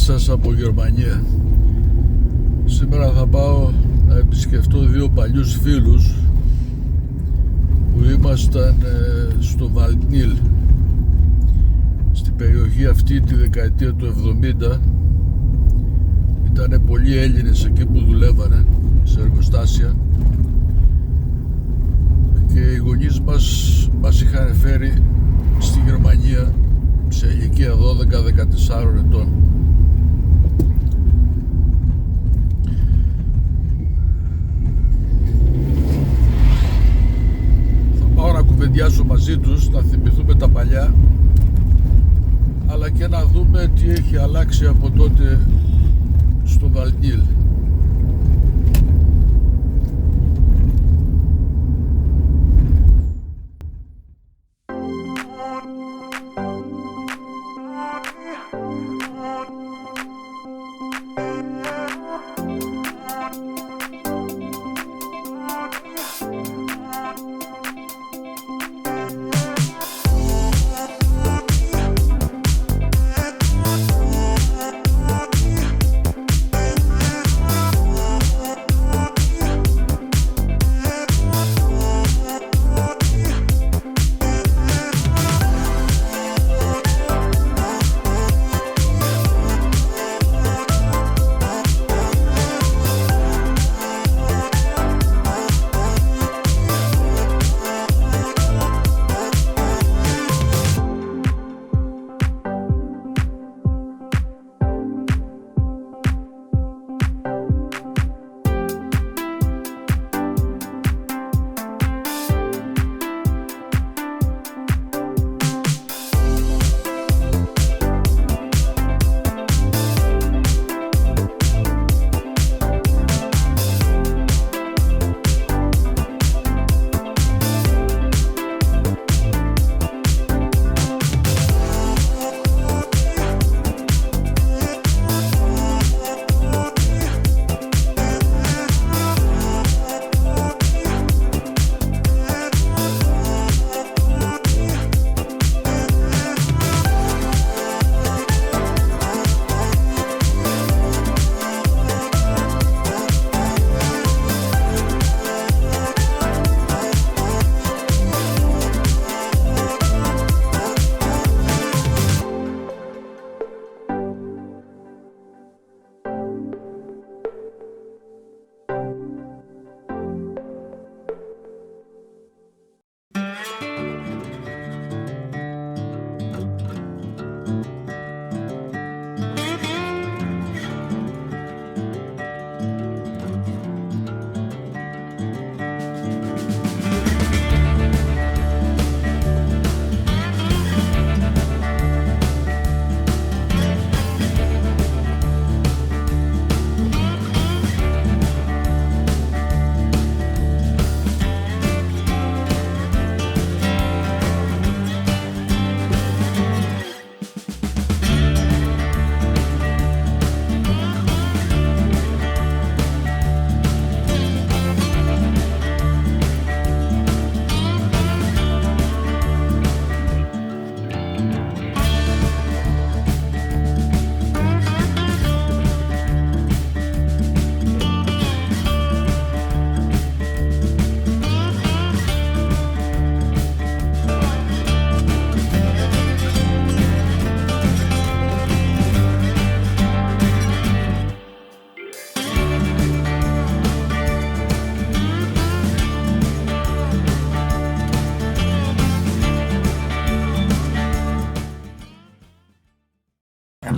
σας από Γερμανία. Σήμερα θα πάω να επισκεφτώ δύο παλιούς φίλους που ήμασταν στο Βαλτνίλ. Στην περιοχή αυτή τη δεκαετία του 70 ήταν πολλοί Έλληνες εκεί που δουλεύανε σε εργοστάσια και οι γονείς μας είχαν φέρει στη Γερμανία σε ηλικία 12-14 ετών. Θα πάω να κουβεντιάσω μαζί τους, να θυμηθούμε τα παλιά, αλλά και να δούμε τι έχει αλλάξει από τότε στο Βαλτνίλ.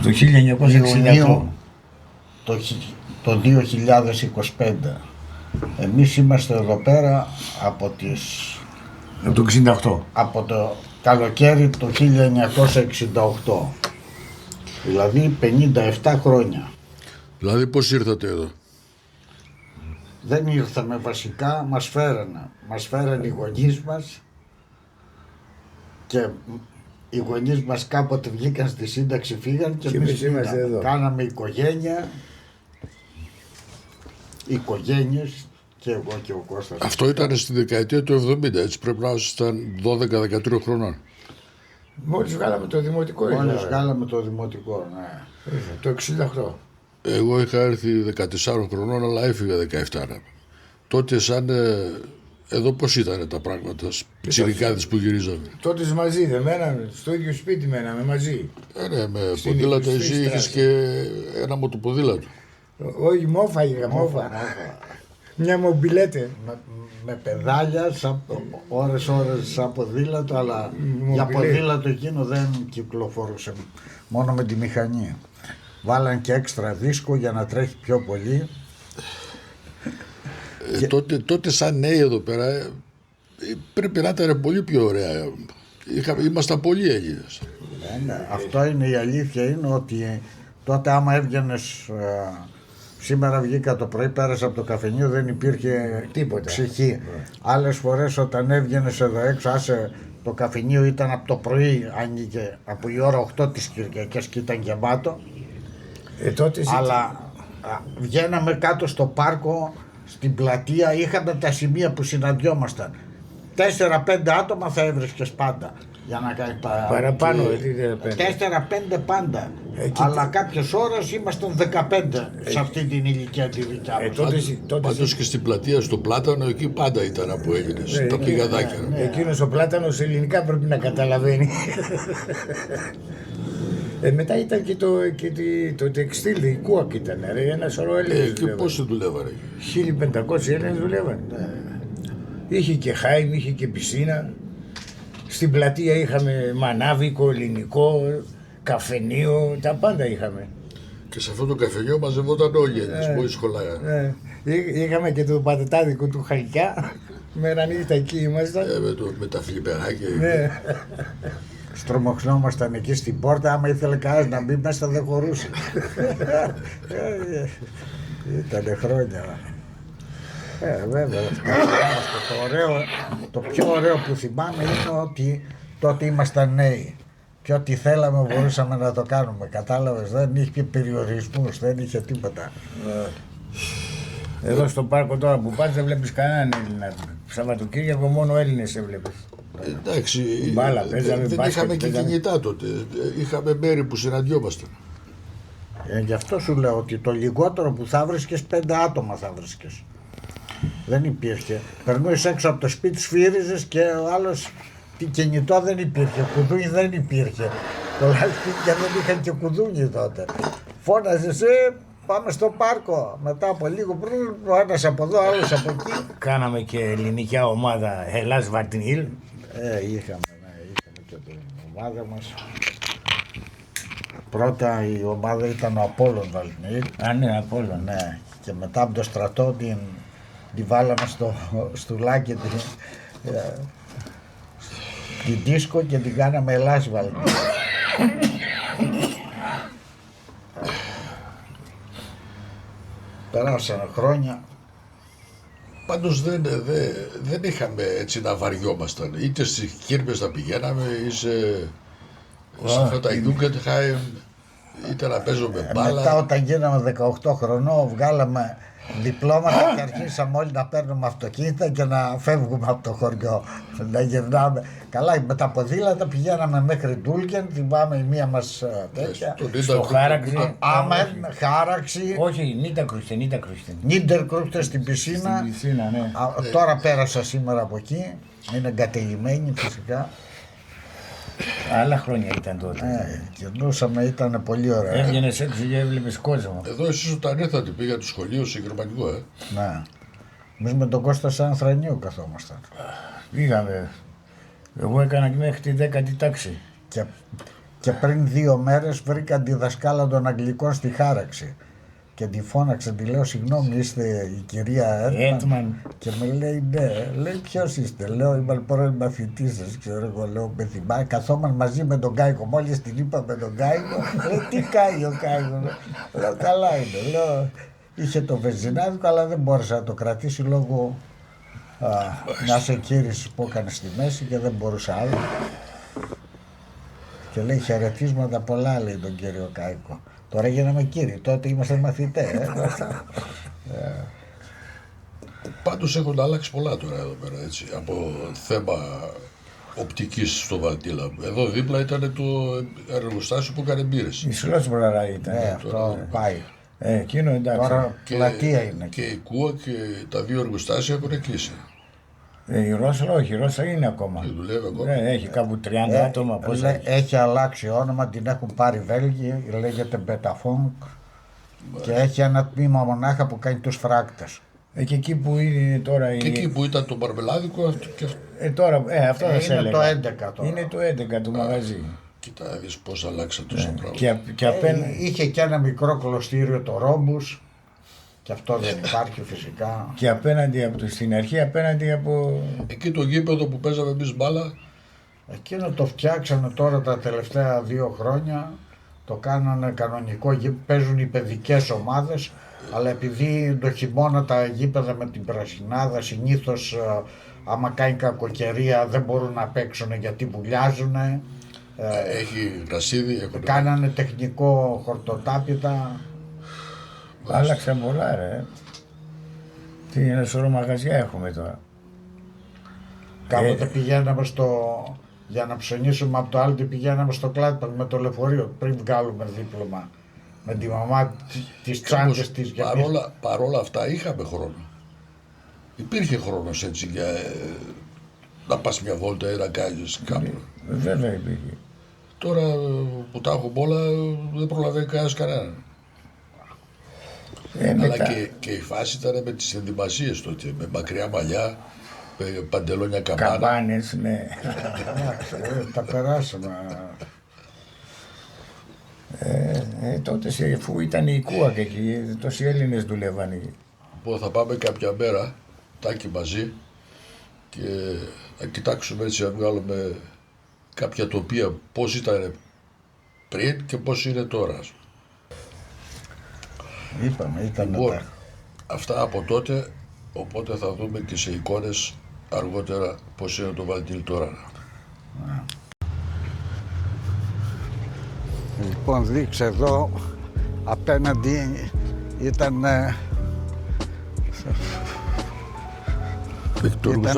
Το 1968. Το 2025. Εμείς είμαστε εδώ πέρα από το 68. Από το καλοκαίρι του 1968. Δηλαδή 57 χρόνια. Δηλαδή πώς ήρθατε εδώ? Δεν ήρθαμε βασικά, μας φέρανε οι γονείς μας και οι γονείς μας κάποτε βγήκαν στη σύνταξη, φύγαν και εμείς είμαστε εδώ. Κάναμε οικογένειες και εγώ και ο Κώστας. Αυτό ήταν στη δεκαετία του 70, έτσι πρέπει να ήσασταν 12-13 χρονών. Μόλις βγάλαμε το δημοτικό. Μόλις βγάλαμε το δημοτικό, ναι. Το 68. Εγώ είχα έρθει 14 χρονών, αλλά έφυγα 17. Τότε σαν εδώ πώς ήταν τα πράγματα, τσιρικάδες που γυρίζαμε. Τότε μαζί δεν μέναμε, στο ίδιο σπίτι μέναμε μαζί. Ναι, με ποδήλατο εσύ είχες και ένα μοτοποδήλατο. Όχι, μόφα είχα, μόφα. Μια μομπιλέτε. Με παιδάλια, ώρες σαν ποδήλατο, αλλά για ποδήλατο εκείνο δεν κυκλοφορούσε, μόνο με τη μηχανή. Βάλαν και έξτρα δίσκο για να τρέχει πιο πολύ. Τότε σαν νέοι εδώ πέρα πρέπει να ήταν πολύ πιο ωραία. Ήμασταν πολλοί Έλληνες. Αυτό είναι η αλήθεια, είναι ότι τότε άμα έβγαινες, σήμερα βγήκα το πρωί, πέρασα από το καφενείο, δεν υπήρχε τίποτα, ψυχή. Άλλες φορές όταν έβγαινες εδώ έξω, το καφενείο ήταν από το πρωί, άνοιγε από η ώρα 8 της Κυριακής και ήταν γεμάτο. Αλλά βγαίναμε κάτω στο πάρκο, στην πλατεία, είχαμε τα σημεία που συναντιόμασταν. 4-5 άτομα θα έβρισκες πάντα για να κάνει παραπάνω. 4-5 πάντα. Αλλά κάποιες ώρες ήμασταν 15 σε αυτή την ηλικία τη δικιά μας. Πάντως και στην πλατεία στο Πλάτανο εκεί πάντα ήταν από Έλληνες, τα πηγαδάκια. Εκείνος ο Πλάτανος ελληνικά πρέπει να καταλαβαίνει. Μετά ήταν και το τεξτίλ, η ΚΟΑΚ ήταν, ένα σωρό Έλληνες. Και πόσοι δουλεύανε? 1500 Έλληνες δουλεύανε. Είχε και χάιμ, είχε και πισίνα. Στην πλατεία είχαμε μανάβικο, ελληνικό, καφενείο, τα πάντα είχαμε. Και σε αυτό το καφενείο μαζευόταν όλοι οι Έλληνες, μόλις σχολάγανε. Είχαμε και το πατατάδικο του Χαλκιά, μέρα νύχτα εκεί ήμασταν. Με τα φλιπεράκια. Στρομοχνόμασταν εκεί στην πόρτα, άμα ήθελε κανένας να μπει μέσα δεν χωρούσε. Ήτανε χρόνια. Βέβαια, το πιο ωραίο που θυμάμαι είναι ότι τότε ήμασταν νέοι και ό,τι θέλαμε μπορούσαμε να το κάνουμε, κατάλαβες, δεν είχε περιορισμούς, δεν είχε τίποτα. Εδώ στο πάρκο τώρα που πας δεν βλέπεις κανέναν Έλληνα. Σαββατοκύριακο μόνο Έλληνες έβλεπες. Εντάξει, μπάλα, παίζαμε, δεν είχαμε και κινητά τότε, είχαμε μέρη που συναντιόμασταν. Γι' αυτό σου λέω ότι το λιγότερο που θα βρίσκες 5 άτομα θα βρίσκες. Δεν υπήρχε. Περνούσες έξω από το σπίτι, σφύριζες και ο άλλος κινητό δεν υπήρχε, κουδούνι δεν υπήρχε. Πολλά σπίτια δεν είχαν και κουδούνι τότε. Φώναζες, πάμε στο πάρκο. Μετά από λίγο, ο ένας από εδώ, άλλος από εκεί. Κάναμε και ελληνικά ομάδα Ελλάς Βαρτινίλ. Είχαμε και την ομάδα μας. Πρώτα η ομάδα ήταν ο Απόλλων Βαλτινίλ. Ναι, Απόλλων. Ναι. Και μετά από το στρατό τη βάλαμε στο στουλάκι την δίσκο και την κάναμε Ελλάς Βαλτινίλ. Περάσανε χρόνια. Πάντως δεν είχαμε έτσι να βαριόμασταν. Είτε στις Κύρμες να πηγαίναμε ή σε αυτά τα Ιντούγκεντχάιμ, είτε να παίζουμε μπάλα. Μετά όταν γίναμε 18 χρονών βγάλαμε διπλώματα και αρχίσαμε όλοι να παίρνουμε αυτοκίνητα και να φεύγουμε από το χωριό. Να γυρνάμε. Καλά, με τα ποδήλατα πηγαίναμε μέχρι Ντούλκεν, θυμάμαι η μία μας τέτοια. Στο Χάραξη. Χάραξη. Όχι, Νίντερκρούχτε στην πισίνα. Ναι. Τώρα πέρασα σήμερα από εκεί. Είναι εγκατελειμμένη φυσικά. Άλλα χρόνια ήταν τότε. Γυρνούσαμε, ήταν πολύ ωραία. Έβγαινες έξω και έβλεπες κόσμο. Εδώ εσείς όταν ήρθατε πήγα το σχολείο σε γερμανικό, Ναι. Εμείς με τον Κώστα σαν Θρανίου καθόμασταν. Πήγαμε. Εγώ έκανα και μέχρι τη 10η τάξη. Και πριν 2 μέρες βρήκα τη δασκάλα των Αγγλικών στη Χάραξη. Και τη φώναξε, τη λέω, συγγνώμη, είστε η κυρία Έτμαν? Και με λέει, ναι. Λέει, ποιος είστε? Λέω, είμαι πρώην μαθητής σας, ξέρω εγώ, λέω, με θυμάμαι. Καθόμαν μαζί με τον Κάικο. Μόλις την είπα με τον Κάικο, λέει, τι κάει ο Κάικο? Λέω, καλά είναι. Λέω, είχε το βενζινάδικο, αλλά δεν μπόρεσε να το κρατήσει λόγω μιας εκκήρυξης που έκανε στη μέση και δεν μπορούσε άλλο. Και λέει, χαιρετίσματα πολλά, λέει τον κύριο Κάικο. Τώρα γίναμε κύριοι, τότε είμαστε μαθητές. Πάντως έχουν αλλάξει πολλά τώρα εδώ πέρα, έτσι, από θέμα οπτικής στο Βαλτίλα. Εδώ δίπλα ήταν το εργοστάσιο που έκανε μπύρες. Η Σλότσμπρορα ήταν. Αυτό πάει. Εκείνο εντάξει. Τώρα πλατεία είναι. Και η Κούα και τα δύο εργοστάσια έχουν κλείσει. Η Ρώσα όχι, η Ρώσα είναι ακόμα. Και δουλεύει ακόμα. Έχει κάπου 30 άτομα. Έχει αλλάξει όνομα, την έχουν πάρει Βέλγοι, λέγεται Μπεταφόνκ και έχει ένα τμήμα μονάχα που κάνει τους φράκτες. Και εκεί που είναι τώρα. Και εκεί που ήταν το μαρμελάδικο, τώρα, αυτό δεν σε είναι έλεγα. το 11 τώρα. Είναι το 11 το μαγαζί. Κοίτα, δεις πώς αλλάξαν τόσο πράγμα. Και Είχε και ένα μικρό κλωστήριο το Ρόμπους και αυτό δεν υπάρχει φυσικά. Και απέναντι στην αρχή, απέναντι από. Εκεί το γήπεδο που παίζαμε εμείς μπάλα. Εκείνο το φτιάξανε τώρα τα τελευταία 2 χρόνια. Το κάνανε κανονικό γήπεδο, παίζουν οι παιδικές ομάδες, αλλά επειδή το χειμώνα τα γήπεδα με την πρασινάδα συνήθως άμα κάνει κακοκαιρία δεν μπορούν να παίξουν γιατί βουλιάζουν. Έχει γρασίδι. Κάνανε τεχνικό χορτοτάπητα. Άλλαξαν πολλά ρε. Τι ένα σωρό μαγαζιά έχουμε τώρα. Κάποτε πηγαίναμε για να ψωνίσουμε από το Άλντι, πηγαίναμε στο Κλάτπαν με το λεωφορείο πριν βγάλουμε δίπλωμα. Με τη μαμά τις τσάντες της. Παρόλα αυτά είχαμε χρόνο. Υπήρχε χρόνος έτσι για να πας μια βόλτα ή να κάνεις κάπου. Βέβαια υπήρχε. Τώρα που τα έχουμε όλα δεν προλαβαίνει κανέναν. Αλλά και η φάση ήταν με τις ενδυμασίες τότε, με μακριά μαλλιά, με παντελόνια καμπάνα. Καμπάνες, ναι. Τα περάσαμε. Τότε αφού ήταν η Κούα και εκεί, τόσοι Έλληνες δουλεύαν εκεί. Λοιπόν, θα πάμε κάποια μέρα, Τάκη μαζί, και να κοιτάξουμε έτσι να βγάλουμε κάποια τοπία πώς ήταν πριν και πώς είναι τώρα. Είπαμε, ήταν Λοιπόν, αυτά από τότε, οπότε θα δούμε και σε εικόνες αργότερα πώς είναι το Βαλτίλ τώρα. Λοιπόν, δείξε εδώ απέναντι ήταν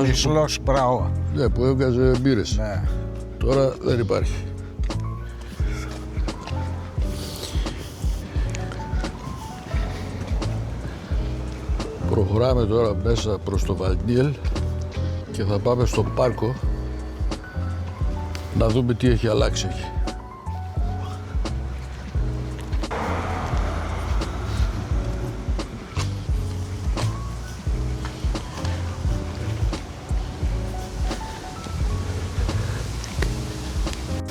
η Σλός Πράω. Ναι, που έβγαζε μπύρες. Ναι. Τώρα δεν υπάρχει. Προχωράμε τώρα μέσα προς το Βαλτίλ και θα πάμε στο πάρκο να δούμε τι έχει αλλάξει εκεί.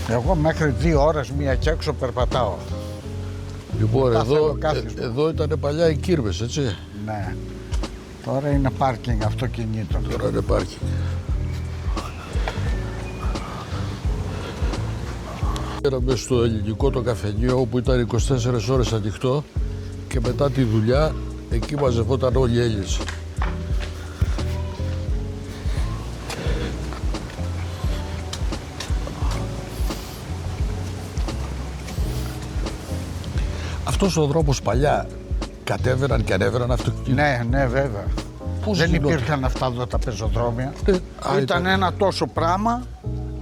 Εγώ μέχρι 2 ώρες μία και έξω περπατάω. Λοιπόν, εδώ ήταν παλιά οι κύρμες, έτσι. Ναι. Τώρα είναι πάρκινγκ αυτοκινήτων. Τώρα είναι πάρκινγκ. Érαμε στο ελληνικό το καφενείο όπου ήταν 24 ώρες ανοιχτό και μετά τη δουλειά εκεί μαζευόταν όλοι οι Έλληνες. Αυτός ο δρόμος παλιά κατέβαιναν και ανέβαιναν αυτοκίνητα. Ναι, βέβαια. Πώς δεν γινόταν? υπήρχαν αυτά εδώ τα πεζοδρόμια. Ήταν Ήταν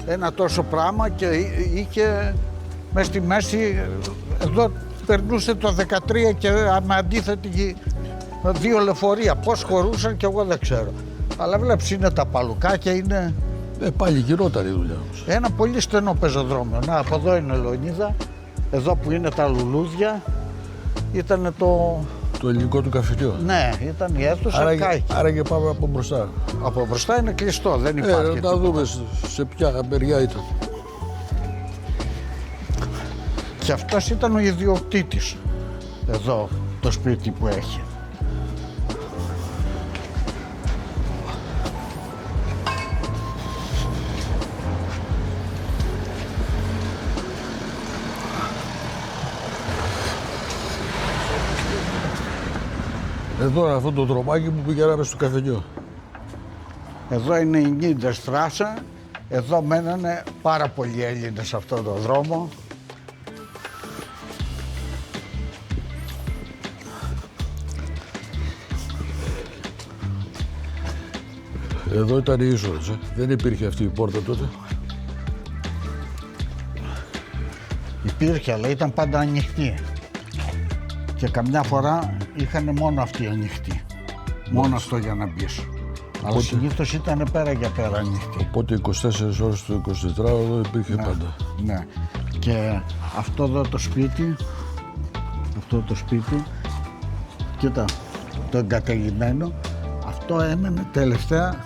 ένα τόσο πράγμα και είχε μες στη μέση, εδώ περνούσε το 13 και με αντίθετη 2 λεωφορεία. Πώς χωρούσαν και εγώ δεν ξέρω. Αλλά βλέπεις είναι τα παλουκάκια, είναι πάλι γινόταν η δουλειά όμως. ένα πολύ στενό πεζοδρόμιο. Να, από εδώ είναι Λεωνίδα, εδώ που είναι τα λουλούδια, ήταν Το ελληνικό του καφενείο. Ναι, ήταν η αίθουσα Κάικη. Άρα και πάμε από μπροστά. Από μπροστά είναι κλειστό, δεν υπάρχει. Να δούμε σε ποια μεριά ήταν. Και αυτός ήταν ο ιδιοκτήτης εδώ, το σπίτι που έχει. Εδώ είναι αυτό το δρομάκι που πηγαίναμε στο καφενείο. Εδώ είναι η Νίντεστράσα. Εδώ μένανε πάρα πολλοί Έλληνες σε αυτόν τον δρόμο. Εδώ ήταν η είσοδος, Δεν υπήρχε αυτή η πόρτα τότε. Υπήρχε, αλλά ήταν πάντα ανοιχτή. Και καμιά φορά είχαν μόνο αυτή ανοιχτή. Μόνο αυτό για να μπεις. Αλλά συνήθως ήταν πέρα για πέρα ανοιχτή. Οπότε 24 ώρες το 24ωρο υπήρχε πάντα. Ναι. Και αυτό εδώ το σπίτι, κοίτα, το εγκατελειμμένο, αυτό έμενε τελευταία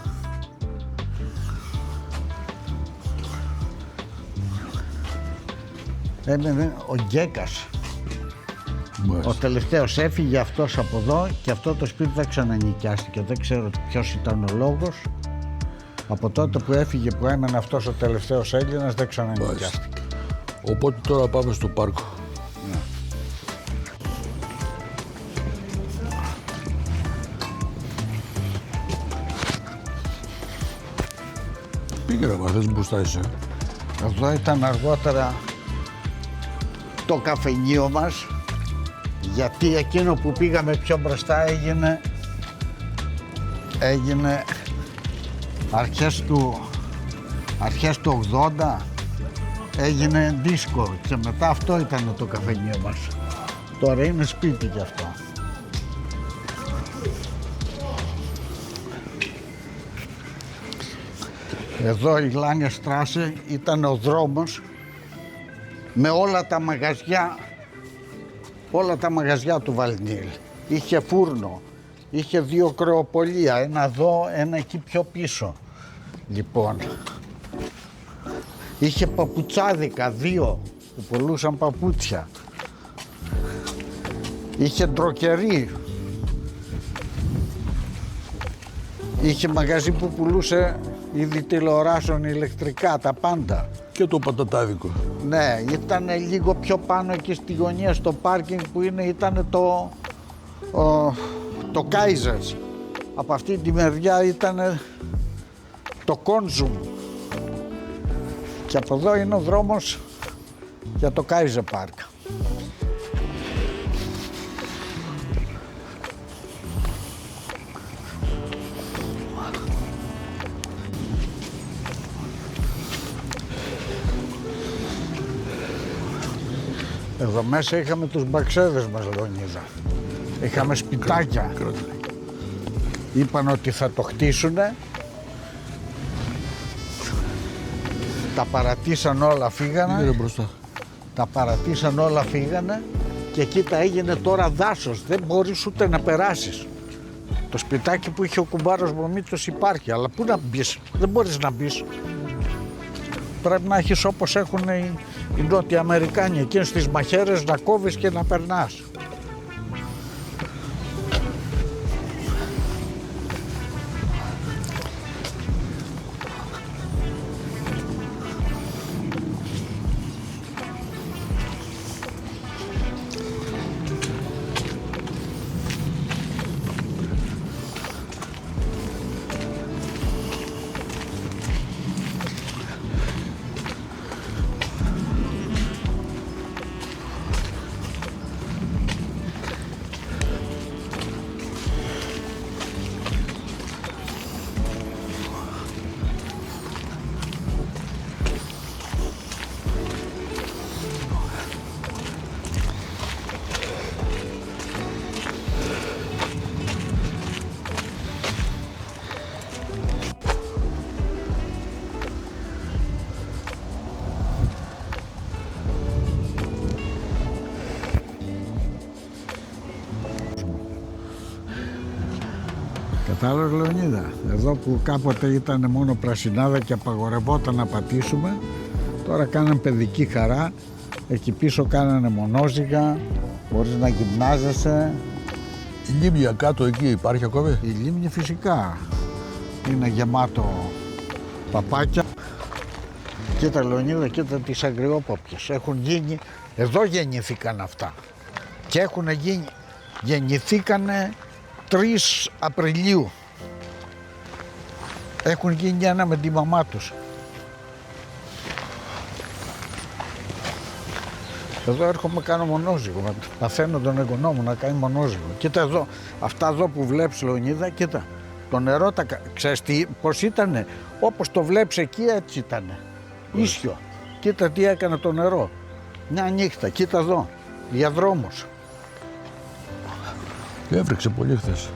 έμενε ο Γκέκας. Ο τελευταίος έφυγε αυτός από εδώ και αυτό το σπίτι δεν ξανανοικιάστηκε. Δεν ξέρω ποιος ήταν ο λόγος. Από τότε που έφυγε, που έμενε αυτός ο τελευταίος Έλληνας, δεν ξανανοικιάστηκε. Οπότε τώρα πάμε στο πάρκο. Ναι. Πήγαινε μα θες μπροστά είσαι. Εδώ ήταν αργότερα το καφενείο μας, γιατί εκείνο που πήγαμε πιο μπροστά έγινε αρχές του 80, έγινε δίσκο και μετά αυτό ήταν το καφενείο μας. Τώρα είναι σπίτι κι αυτό. Εδώ η Λάνια Στράσε ήταν ο δρόμος με όλα τα μαγαζιά του Βαλνίλ. Είχε φούρνο, είχε 2 κρεοπολία, ένα εδώ, ένα εκεί πιο πίσω. Λοιπόν, είχε παπουτσάδικα 2 που πουλούσαν παπούτσια. Είχε ντροκερί. Είχε μαγαζί που πουλούσε είδη τηλεοράσεων, ηλεκτρικά, τα πάντα. Και το πατατάδικο. Ναι, ήταν λίγο πιο πάνω εκεί στη γωνία στο πάρκινγκ που ήταν το Κάιζερς. Από αυτή τη μεριά ήταν το Κόνζουμ. Και από εδώ είναι ο δρόμος για το Κάιζερ Πάρκ. Εδώ μέσα είχαμε τους μπαξέδες μας, Λεωνίδα. Είχαμε σπιτάκια. Είπαν ότι θα το χτίσουνε. Τα παρατήσαν όλα, φύγανε. Τα παρατήσαν όλα, φύγανε. Και κοίτα, έγινε τώρα δάσος. Δεν μπορείς ούτε να περάσεις. Το σπιτάκι που είχε ο κουμπάρος Μομίτος υπάρχει, αλλά πού να μπεις, δεν μπορείς να μπεις. Πρέπει να έχεις όπως έχουν οι Νότιοι Αμερικάνοι, εκείνες στις μαχαίρες να κόβεις και να περνάς. Κατάλαβες, Λεωνίδα, εδώ που κάποτε ήταν μόνο πρασινάδα και απαγορευόταν να πατήσουμε, τώρα κάνανε παιδική χαρά, εκεί πίσω κάνανε μονόζυγα, μπορείς να γυμνάζεσαι. Η λίμνη κάτω εκεί υπάρχει ακόμη? Η λίμνη φυσικά είναι γεμάτο παπάκια. Κοίτα, Λεωνίδα, κοίτα τις αγριόποπιες, έχουν γίνει, εδώ γεννηθήκαν αυτά και γεννηθήκανε 3 Απριλίου. Έχουν γίνει ένα με τη μαμά τους. Εδώ έρχομαι, κάνω μονόζυγο, μαθαίνω τον εγγονό μου να κάνει μονόζυγο. Κοίτα εδώ, αυτά εδώ που βλέπεις, Λεωνίδα, κοίτα, το νερό, ξέρεις πώς ήτανε, όπως το βλέπεις εκεί έτσι ήτανε, ίσιο. Κοίτα τι έκανε το νερό. Μια νύχτα, κοίτα εδώ, διαδρόμους. Έβρεξε πολύ χθες.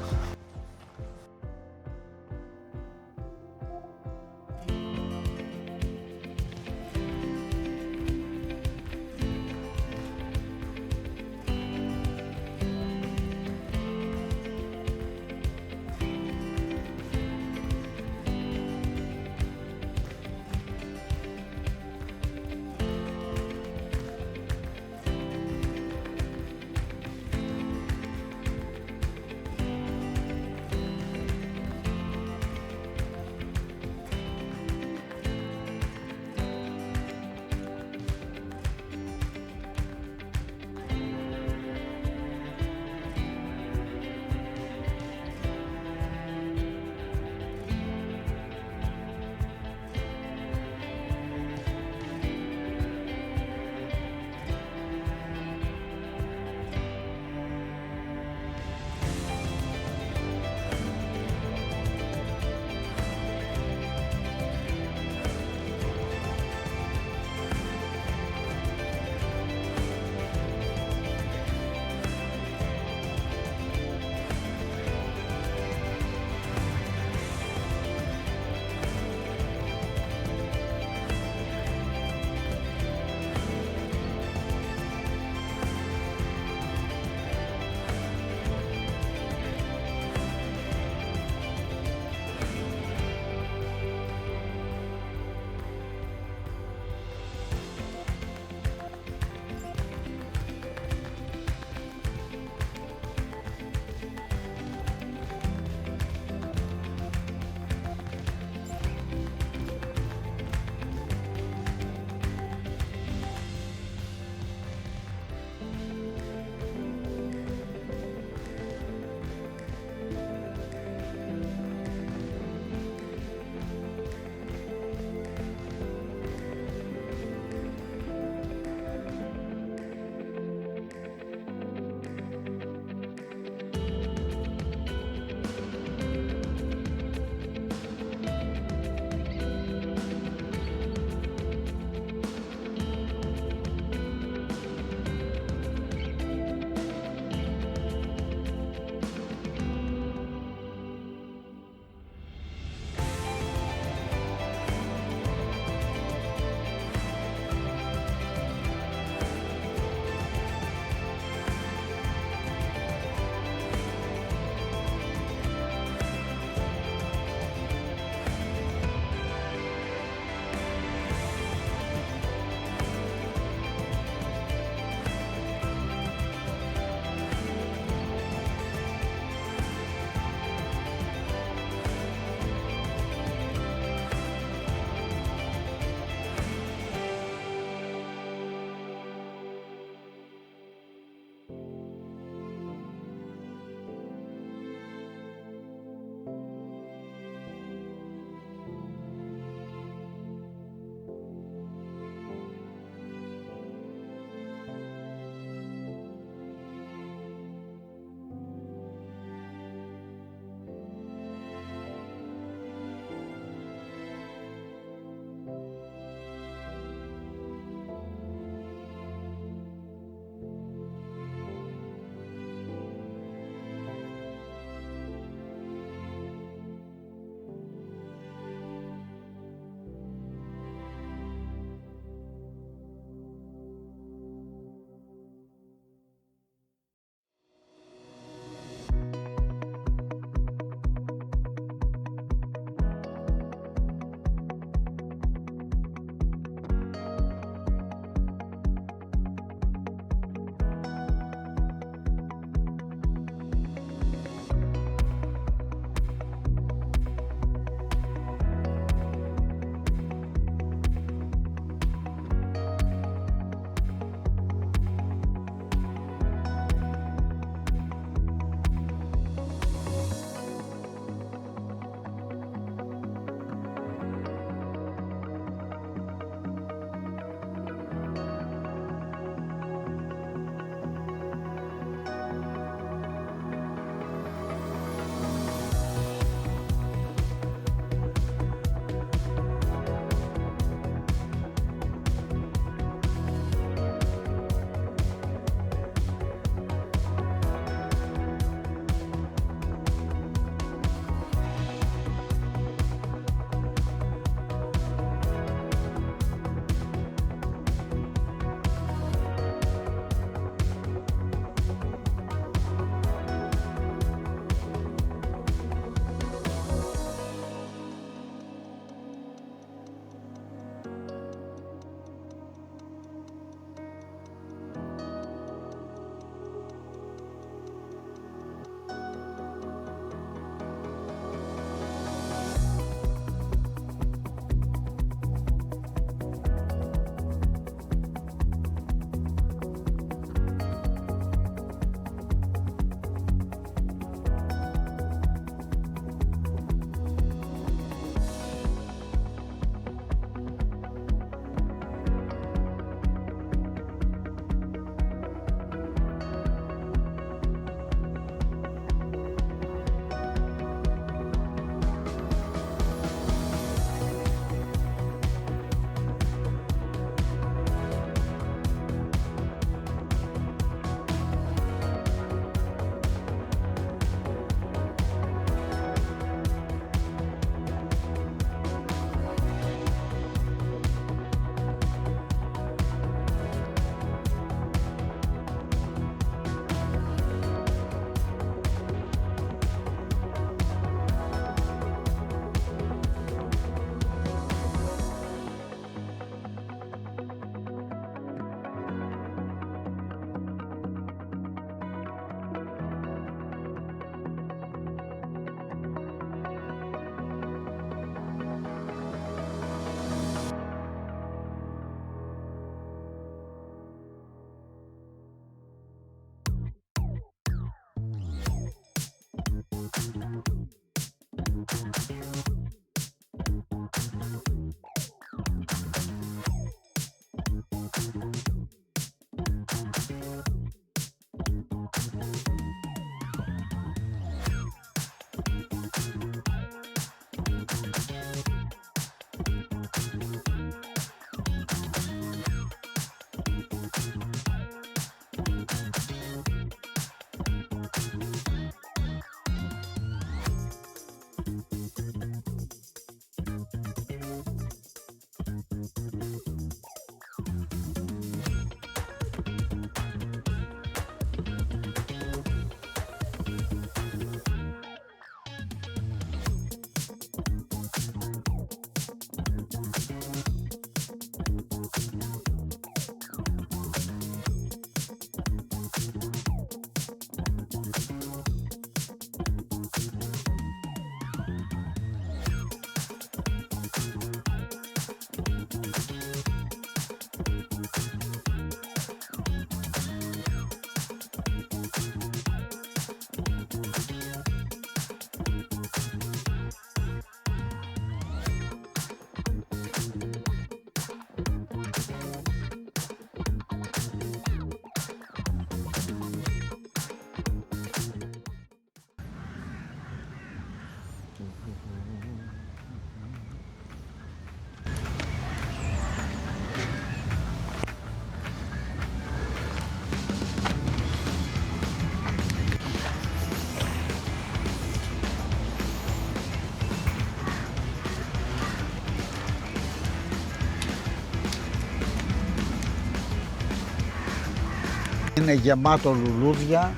Είναι γεμάτο λουλούδια.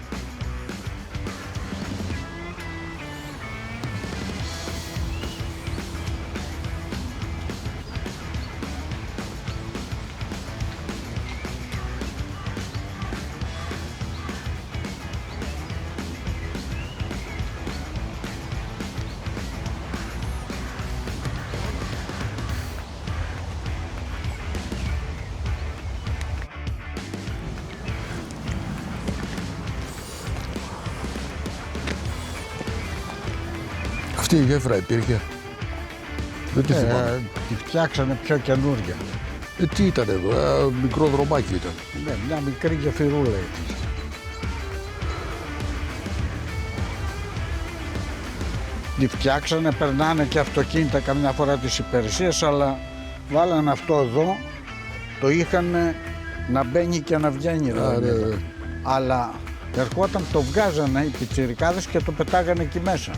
Αυτή η γέφυρα υπήρχε. Δεν τη θυμάμαι. Τη φτιάξανε πιο καινούργια. Τι ήταν εδώ, μικρό δρομάκι ήταν. Ναι, μια μικρή γεφυρούλα ήταν. Τη φτιάξανε, περνάνε και αυτοκίνητα καμιά φορά τις υπηρεσίες, αλλά βάλανε αυτό εδώ, το είχαν να μπαίνει και να βγαίνει. Ναι. Αλλά ερχόταν, το βγάζανε οι πιτσιρικάδες και το πετάγανε εκεί μέσα.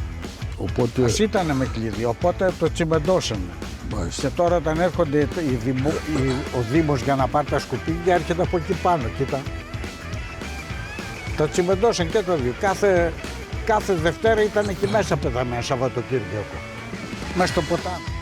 Οπότε... Ας ήτανε με κλειδί, οπότε το τσιμεντώσανε. Μάλιστα. Και τώρα όταν έρχονται ο Δήμος για να πάρει τα σκουπίδια, έρχεται από εκεί πάνω, κοίτα. Τα τσιμεντώσαν και το δύο. Κάθε Δευτέρα ήταν εκεί μέσα πεταμένα Σαββατοκύριακο. Μέσα στο ποτάμι.